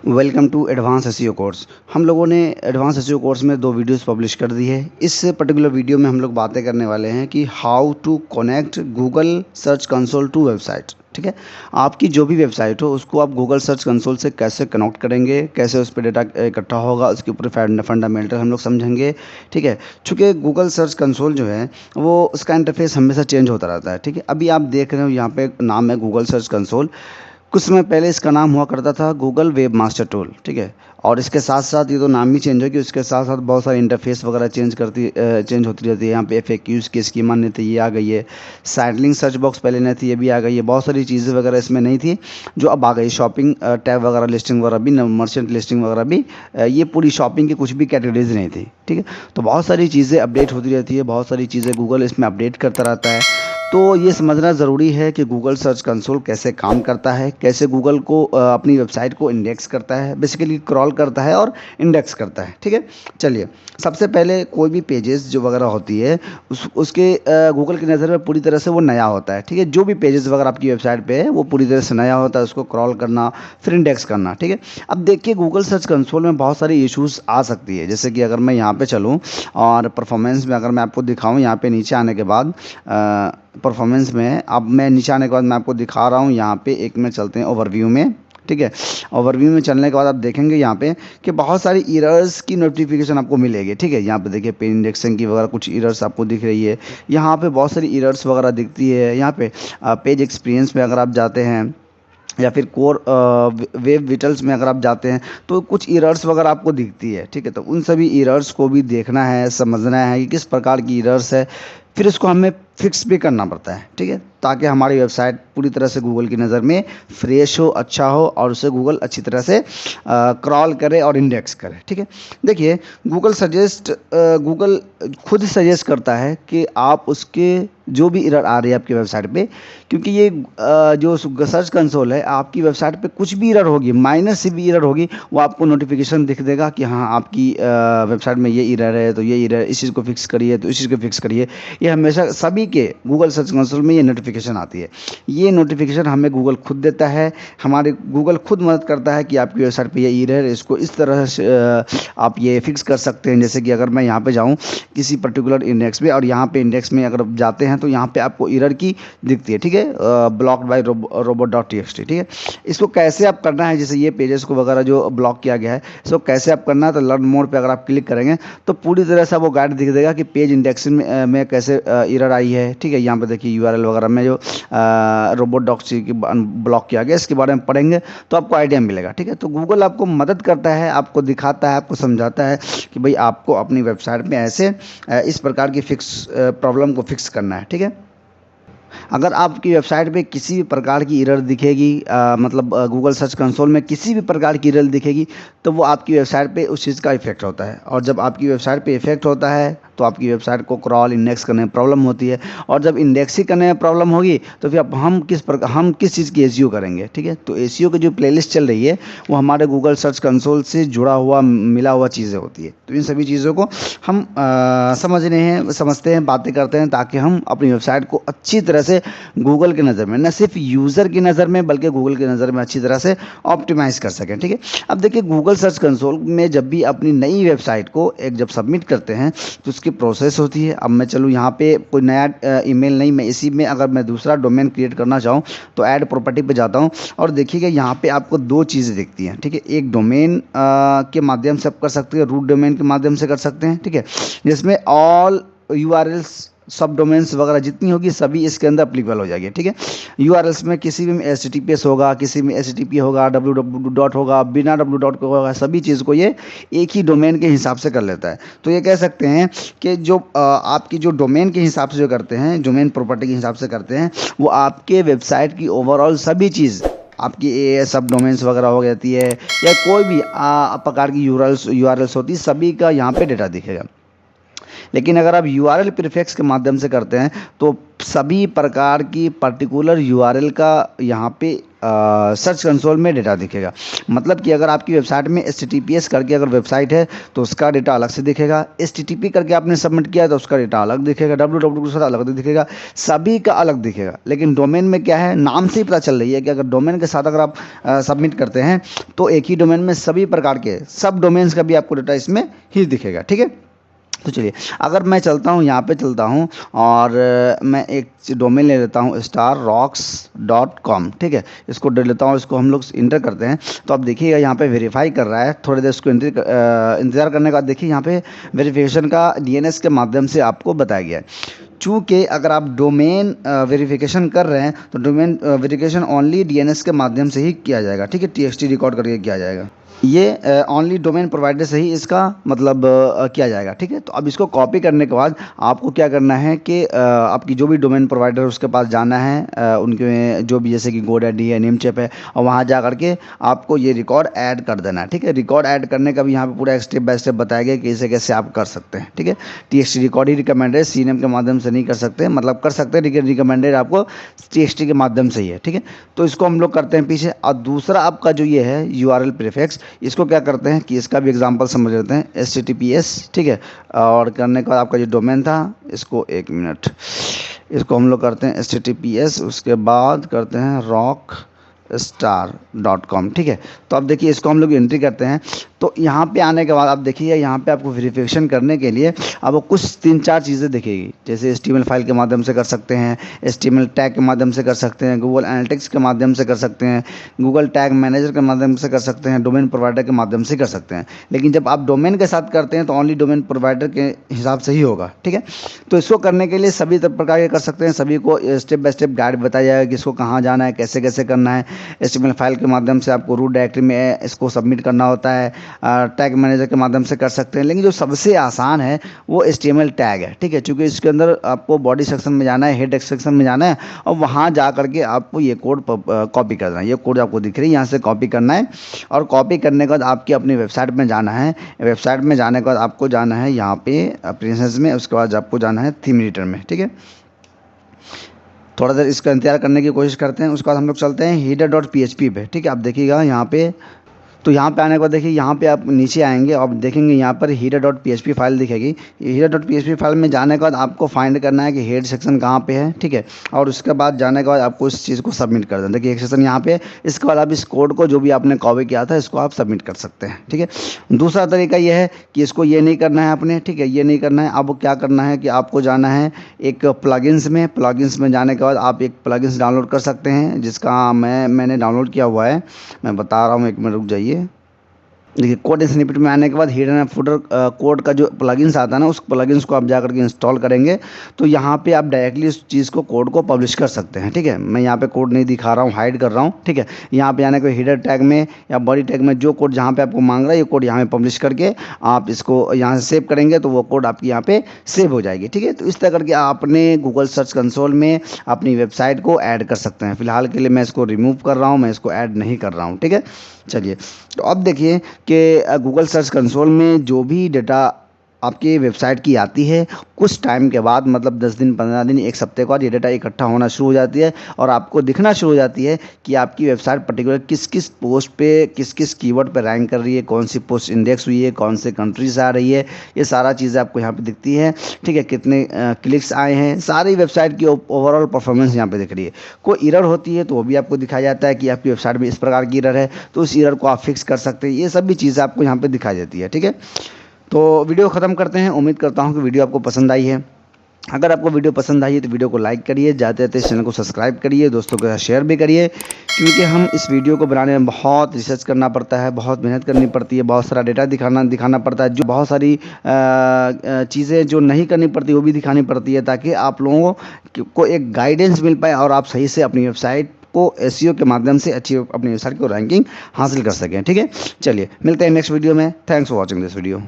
Welcome to advance SEO course. हम लोगों ने एडवांस एसईओ कोर्स में 2 वीडियोस पब्लिश कर दी है। इस पर्टिकुलर वीडियो में हम लोग बातें करने वाले हैं कि how to connect Google search console to website. ठीक है, आपकी जो भी वेबसाइट हो उसको आप गूगल सर्च कंसोल से कैसे कनेक्ट करेंगे, कैसे उस पर डेटा इकट्ठा होगा, उसके ऊपर फंडामेंटल हम लोग समझेंगे। ठीक है, चूँकि गूगल सर्च कंसोल जो है वो उसका इंटरफेस हमेशा चेंज होता रहता है। ठीक है, अभी आप देख रहे हो यहाँ पे नाम है गूगल सर्च कंसोल। कुछ समय पहले इसका नाम हुआ करता था गूगल वेब मास्टर टूल। ठीक है, और इसके साथ साथ ये तो नाम ही चेंज हो कि उसके साथ साथ बहुत सारे इंटरफेस वगैरह चेंज होती रहती है। यहाँ पे FAQs की स्कीमा नहीं थी, ये आ गई है। साइड लिंक सर्च बॉक्स पहले नहीं थी, ये भी आ गई है। बहुत सारी चीज़ें वगैरह इसमें नहीं थी जो अब आ गई। शॉपिंग टैब वगैरह, लिस्टिंग वगैरह भी, मर्चेंट लिस्टिंग वगैरह भी, ये पूरी शॉपिंग की कुछ भी कैटेगरीज नहीं थी। ठीक है, तो बहुत सारी चीज़ें अपडेट होती रहती है, बहुत सारी चीज़ें गूगल इसमें अपडेट करता रहता है। तो ये समझना ज़रूरी है कि गूगल सर्च कंसोल कैसे काम करता है, कैसे गूगल को अपनी वेबसाइट को इंडेक्स करता है, बेसिकली क्रॉल करता है और इंडेक्स करता है। ठीक है, चलिए सबसे पहले कोई भी पेजेस जो वगैरह होती है उसके गूगल की नज़र में पूरी तरह से वो नया होता है। ठीक है, जो भी पेजेस वगैरह आपकी वेबसाइट पे है वो पूरी तरह से नया होता है, उसको क्रॉल करना फिर इंडेक्स करना। ठीक है, अब देखिए गूगल सर्च कंसोल में बहुत सारी इश्यूज़ आ सकती है। जैसे कि अगर मैं यहाँ पे चलूँ और परफॉर्मेंस में अगर मैं आपको दिखाऊँ, यहाँ पे नीचे आने के बाद परफॉर्मेंस में, अब मैं नीचे आने के बाद मैं आपको दिखा रहा हूँ। यहाँ पे एक में चलते हैं ओवरव्यू में। ठीक है, ओवरव्यू में चलने के बाद आप देखेंगे यहाँ पे कि बहुत सारी एरर्स की नोटिफिकेशन आपको मिलेगी। ठीक है, यहाँ पे देखिए पेज इंडेक्सिंग की वगैरह कुछ एरर्स आपको दिख रही है। यहाँ पे बहुत सारी एरर्स वगैरह दिखती है। यहाँ पे पेज एक्सपीरियंस में अगर आप जाते हैं या फिर कोर वेब विटल्स में अगर आप जाते हैं तो कुछ एरर्स वगैरह आपको दिखती है। ठीक है, तो उन सभी एरर्स को भी देखना है, समझना है कि किस प्रकार की एरर्स है, फिर इसको हमें फिक्स भी करना पड़ता है। ठीक है, ताकि हमारी वेबसाइट पूरी तरह से गूगल की नज़र में फ्रेश हो, अच्छा हो और उसे गूगल अच्छी तरह से क्रॉल करे और इंडेक्स करे। ठीक है, देखिए गूगल खुद सजेस्ट करता है कि आप उसके जो भी एरर आ रही है आपकी वेबसाइट पे, क्योंकि ये जो सर्च कंसोल है आपकी वेबसाइट पे कुछ भी एरर होगी, माइनर से भी एरर होगी, वो आपको नोटिफिकेशन दिख देगा कि हाँ आपकी वेबसाइट में ये एरर है, तो ये एरर, इस चीज़ को फिक्स करिए, तो इस चीज़ को फिक्स करिए। ये हमेशा सभी के गूगल सर्च कंसोल में ये नोटिफिकेशन आती है। ये नोटिफिकेशन हमें गूगल खुद देता है। हमारे गूगल खुद मदद करता है कि आपकी वेबसाइट पे ये एरर है, इसको इस तरह से आप ये फिक्स कर सकते हैं। जैसे कि अगर मैं यहाँ पे जाऊँ किसी पर्टिकुलर इंडेक्स में, और यहाँ पे इंडेक्स में अगर जाते हैं तो यहाँ पे आपको एरर की दिखती है। ठीक है, ब्लॉक्ड बाय robot.txt। ठीक है, इसको कैसे आप करना है, जैसे ये पेजेस को वगैरह जो ब्लॉक किया गया है, इसको कैसे आप करना है, तो लर्न मोर पे अगर आप क्लिक करेंगे तो पूरी तरह से वो गाइड दिख देगा कि पेज इंडेक्सिंग में कैसे एरर आई है। ठीक है, यहाँ पे देखिए URL वगैरह में जो robot.txt की ब्लॉक किया गया, इसके बारे में पढ़ेंगे तो आपको आइडिया मिलेगा। ठीक है, तो गूगल आपको मदद करता है, आपको दिखाता है, आपको समझाता है कि भाई आपको अपनी वेबसाइट में ऐसे इस प्रकार की प्रॉब्लम को फिक्स करना है। ठीक है, अगर आपकी वेबसाइट पे किसी भी प्रकार की एरर दिखेगी, मतलब गूगल सर्च कंसोल में किसी भी प्रकार की एरर दिखेगी, तो वो आपकी वेबसाइट पे उस चीज़ का इफेक्ट होता है। और जब आपकी वेबसाइट पे इफेक्ट होता है तो आपकी वेबसाइट को क्रॉल इंडेक्स करने में प्रॉब्लम होती है। और जब इंडेक्सिंग करने में प्रॉब्लम होगी तो फिर अब हम किस चीज़ की एसईओ करेंगे। ठीक है, तो एसईओ की जो प्लेलिस्ट चल रही है वो हमारे गूगल सर्च कंसोल से जुड़ा हुआ, मिला हुआ चीज़ें होती है। तो इन सभी चीज़ों को हम समझते हैं, बातें करते हैं, ताकि हम अपनी वेबसाइट को अच्छी तरह से गूगल की नज़र में, न सिर्फ यूज़र की नज़र में बल्कि गूगल की नज़र में अच्छी तरह से ऑप्टिमाइज़ कर सकें। ठीक है, अब देखिए गूगल सर्च कंसोल में जब भी अपनी नई वेबसाइट को जब सबमिट करते हैं तो उसकी प्रोसेस होती है। अब मैं चलूँ यहाँ पे कोई नया ईमेल नहीं, मैं इसी में अगर मैं दूसरा डोमेन क्रिएट करना चाहूँ तो ऐड प्रॉपर्टी पे जाता हूँ और देखिएगा यहाँ पे आपको 2 चीज़ें दिखती हैं। ठीक है, एक डोमेन के माध्यम से आप कर सकते हैं, रूट डोमेन के माध्यम से कर सकते हैं। ठीक है, जिसमें ऑल URLs, सब डोमेन्स वगैरह जितनी होगी सभी इसके अंदर अप्लीकेबल हो जाएगी। ठीक है, URLs में किसी भी HTTPS होगा, किसी में HTTP होगा, www होगा, बिना www होगा, सभी चीज़ को ये एक ही डोमेन के हिसाब से कर लेता है। तो ये कह सकते हैं कि जो आपकी जो डोमेन के हिसाब से जो करते हैं, डोमेन प्रॉपर्टी के हिसाब से करते हैं, वो आपके वेबसाइट की ओवरऑल सभी चीज़, आपकी सब डोमेन्स वगैरह हो जाती है या कोई भी प्रकार की URLs होती है, सभी का यहाँ पे डेटा दिखेगा। लेकिन अगर आप URL प्रीफिक्स के माध्यम से करते हैं तो सभी प्रकार की पर्टिकुलर URL का यहाँ पे सर्च कंसोल में डेटा दिखेगा। मतलब कि अगर आपकी वेबसाइट में HTTPS करके अगर वेबसाइट है तो उसका डेटा अलग से दिखेगा, HTTP करके आपने सबमिट किया तो उसका डेटा अलग दिखेगा, www के साथ अलग दिखेगा, सभी का अलग दिखेगा। लेकिन डोमेन में क्या है, नाम से ही पता चल रही है कि अगर डोमेन के साथ अगर आप सबमिट करते हैं तो एक ही डोमेन में सभी प्रकार के सब डोमेन्स का भी आपको डेटा इसमें ही दिखेगा। ठीक है, तो चलिए अगर मैं चलता हूँ, यहाँ पे चलता हूँ और मैं एक डोमेन ले लेता हूँ starrocks.com। ठीक है, इसको ले लेता हूँ, इसको हम लोग इंटर करते हैं तो अब देखिएगा यहाँ पे वेरीफाई कर रहा है। थोड़ी देर इसको इंतज़ार करने के बाद देखिए यहाँ पे वेरिफिकेशन का DNS के माध्यम से आपको बताया गया है। चूँकि अगर आप डोमेन वेरिफिकेशन कर रहे हैं तो डोमेन वेरिफिकेशन ओनली DNS के माध्यम से ही किया जाएगा। ठीक है, TXT रिकॉर्ड करके किया जाएगा, ये ओनली डोमेन प्रोवाइडर से ही इसका मतलब किया जाएगा। ठीक है, तो अब इसको कॉपी करने के बाद आपको क्या करना है कि आपकी जो भी डोमेन प्रोवाइडर उसके पास जाना है, उनके जो भी जैसे कि GoDaddy है, नेमचेप है, और वहाँ जा करके आपको ये रिकॉर्ड ऐड कर देना है। ठीक है, रिकॉर्ड ऐड करने का भी यहाँ पे पूरा स्टेप बाय स्टेप बताया गया कि इसे कैसे आप कर सकते हैं। ठीक है, TXT रिकॉर्ड ही रिकमेंडेड, CNAME के माध्यम से नहीं कर सकते, मतलब कर सकते हैं लेकिन रिकमेंडेड आपको TXT के माध्यम से ही है। ठीक है, तो इसको हम लोग करते हैं पीछे। और दूसरा आपका जो ये है URL प्रीफिक्स, इसको क्या करते हैं कि इसका भी एग्जांपल समझ लेते हैं, HTTPS। ठीक है, और करने के बाद आपका जो डोमेन था इसको, एक मिनट, इसको हम लोग करते हैं HTTPS, उसके बाद करते हैं rockstar.com। ठीक है, तो अब देखिए इसको हम लोग एंट्री करते हैं तो यहाँ पे आने के बाद आप देखिए यहाँ पे आपको वेरिफिकेशन करने के लिए आपको कुछ 3-4 चीज़ें दिखेगी। जैसे HTML फाइल के माध्यम से कर सकते हैं, HTML टैग के माध्यम से कर सकते हैं, गूगल एनालिटिक्स के माध्यम से कर सकते हैं, गूगल टैग मैनेजर के माध्यम से कर सकते हैं, डोमेन प्रोवाइडर के माध्यम से कर सकते हैं। लेकिन जब आप डोमेन के साथ करते हैं तो ओनली डोमेन प्रोवाइडर के हिसाब से ही होगा। ठीक है, तो इसको करने के लिए सभी प्रकार के कर सकते हैं, सभी को स्टेप बाय स्टेप गाइड बताया जाएगा कि इसको कहाँ जाना है, कैसे कैसे करना है। HTML फाइल के माध्यम से आपको रूट डायरेक्टरी में इसको सबमिट करना होता है, टैग मैनेजर के माध्यम से कर सकते हैं। लेकिन जो सबसे आसान है वो HTML टैग है। ठीक है, क्योंकि इसके अंदर आपको बॉडी सेक्शन में जाना है, हेड सेक्शन में जाना है और वहाँ जा करके आपको ये कोड कॉपी करना है। ये कोड आपको दिख रही है, यहाँ से कॉपी करना है और कॉपी करने के बाद आपकी अपनी वेबसाइट में जाना है। वेबसाइट में जाने के बाद आपको जाना है यहाँ पे प्रिंसेस में, उसके बाद आपको जाना है थीम एडिटर में। ठीक है, थोड़ा देर इसका इंतजार करने की कोशिश करते हैं, उसके बाद हम लोग चलते हैं header.php पे। ठीक है, आप देखिएगा यहाँ पे, तो यहाँ पे आने के बाद देखिए यहाँ पे आप नीचे आएंगे और देखेंगे यहाँ पर header.php फाइल दिखेगी। header.php फाइल में जाने के बाद आपको फाइंड करना है कि हेड सेक्शन कहाँ पे है। ठीक है, और उसके बाद जाने के बाद आपको इस चीज़ को सबमिट कर देना। देखिए एक सेक्शन यहाँ पे, इसके बाद आप इस कोड को जो भी आपने कॉपी किया था इसको आप सबमिट कर सकते हैं। ठीक है, दूसरा तरीका ये है कि इसको ये नहीं करना है आपने। ठीक है, ये नहीं करना है, अब क्या करना है कि आपको जाना है एक प्लगइन्स में। प्लगइन्स में जाने के बाद आप एक प्लगइन्स डाउनलोड कर सकते हैं, जिसका मैंने डाउनलोड किया हुआ है, मैं बता रहा हूँ, एक मिनट रुक जाइए। देखिए कोड स्निपेट में आने के बाद हिडन एंड फुटर कोड का जो प्लगइन्स आता है ना, उस प्लगइन्स को आप जा करके इंस्टॉल करेंगे तो यहाँ पे आप डायरेक्टली उस चीज़ को, कोड को पब्लिश कर सकते हैं। ठीक है, मैं यहाँ पे कोड नहीं दिखा रहा हूँ, हाइड कर रहा हूँ। ठीक है, यहाँ पे आने के हेडर टैग में या बॉडी टैग में जो कोड जहाँ पे आपको मांग रहा है, ये कोड यहाँ पे पब्लिश करके आप इसको यहाँ से सेव करेंगे तो वो कोड आपकी यहाँ पे सेव हो जाएगी। ठीक है, तो इस तरह करके आप अपने गूगल सर्च कंसोल में अपनी वेबसाइट को ऐड कर सकते हैं। फिलहाल के लिए मैं इसको रिमूव कर रहा हूँ, मैं इसको ऐड नहीं कर रहा हूँ। ठीक है, चलिए तो अब देखिए कि गूगल सर्च कंसोल में जो भी डेटा आपकी वेबसाइट की आती है, कुछ टाइम के बाद, मतलब 10 दिन, 15 दिन, एक हफ्ते के बाद ये डेटा इकट्ठा होना शुरू हो जाती है और आपको दिखना शुरू हो जाती है कि आपकी वेबसाइट पर्टिकुलर किस किस पोस्ट पे, किस किस कीवर्ड पे रैंक कर रही है, कौन सी पोस्ट इंडेक्स हुई है, कौन से कंट्री से आ रही है, ये सारा चीज़ें आपको यहाँ पे दिखती है। ठीक है, कितने क्लिक्स आए हैं, सारी वेबसाइट की ओवरऑल परफॉर्मेंस यहाँ पे दिख रही है। कोई एरर होती है तो वो भी आपको दिखाया जाता है कि आपकी वेबसाइट में इस प्रकार की एरर है, तो उस एरर को आप फिक्स कर सकते हैं। ये सब भी चीज़ें आपको यहाँ पर दिखाई देती है। ठीक है, तो वीडियो ख़त्म करते हैं। उम्मीद करता हूँ कि वीडियो आपको पसंद आई है। अगर आपको वीडियो पसंद आई है तो वीडियो को लाइक करिए, जाते जाते इस चैनल को सब्सक्राइब करिए, दोस्तों के साथ शेयर भी करिए, क्योंकि हम इस वीडियो को बनाने में बहुत रिसर्च करना पड़ता है, बहुत मेहनत करनी पड़ती है, बहुत सारा डेटा दिखाना पड़ता है, जो बहुत सारी चीज़ें जो नहीं करनी पड़ती वो भी दिखानी पड़ती है, ताकि आप लोगों को एक गाइडेंस मिल पाए और आप सही से अपनी वेबसाइट को SEO के माध्यम से अच्छी अपनी वेबसाइट को रैंकिंग हासिल कर सकें। ठीक है, चलिए मिलते हैं नेक्स्ट वीडियो में। Thanks for watching this video.